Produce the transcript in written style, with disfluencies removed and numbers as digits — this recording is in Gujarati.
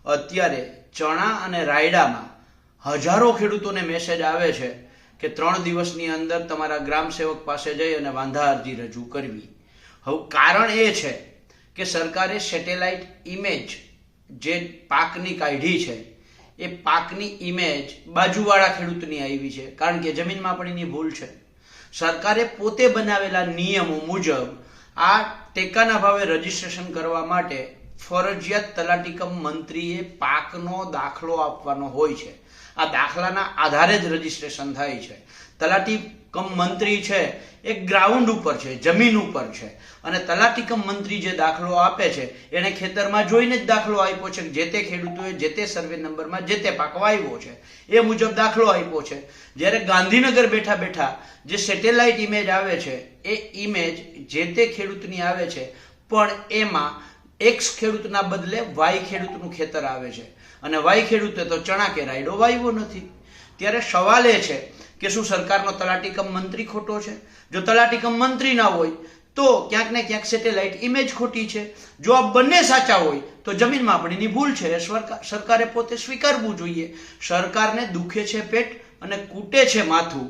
અત્યારે ચણા અને રાયડામાં હજારો ખેડૂતોને મેસેજ આવે છે કે 3 દિવસની અંદર તમારા ગ્રામ સેવક પાસે જઈ અને વાંધા અરજી રજૂ કરવી. હવે કારણ એ છે કે સરકારે સેટેલાઇટ ઇમેજ જે પાકની કાઢી છે એ પાકની ઇમેજ બાજુવાળા ખેડૂતની આવી છે, કારણ કે જમીનમાં પણ એની ભૂલ છે. સરકારે પોતે બનાવેલા નિયમો મુજબ આ ટેકાના ભાવે રજીસ્ટ્રેશન કરવા માટે ફરજિયાત તલાટી કમ મંત્રીએ પાકનો દાખલો આપવાનો હોય છે. આ દાખલાના આધારે જ રજીસ્ટ્રેશન થાય છે. તલાટી કમ મંત્રી છે એ ગ્રાઉન્ડ ઉપર છે, જમીન ઉપર છે, અને તલાટી કમ મંત્રી જે દાખલો આપે છે એને ખેતરમાં જોઈને જ દાખલો આપ્યો છે. જે તે ખેડૂતોએ જે તે સર્વે નંબરમાં જે તે પાક વાવ્યો છે એ મુજબ દાખલો આપ્યો છે. જ્યારે ગાંધીનગર બેઠા બેઠા જે સેટેલાઇટ ઇમેજ આવે છે એ ઇમેજ જે તે ખેડૂતની આવે છે, પણ એમાં એક્સ ખેડૂતના બદલે વાય ખેડૂતનું ખેતર આવે છે, અને વાય ખેડૂતે તો ચણા કે રાયડો વાવ્યો નથી. ત્યારે સવાલ એ છે કે શું સરકારનો તલાટી કમ મંત્રી ખોટો છે? જો તલાટી કમ મંત્રી ના હોય તો ક્યાંક ને ક્યાંક સેટેલાઇટ ઇમેજ ખોટી છે. જો આ બંને સાચા હોય તો જમીન માપણીની ભૂલ છે. સરકારે પોતે સ્વીકારવું જોઈએ. સરકારને દુખે છે પેટ અને કૂટે છે માથું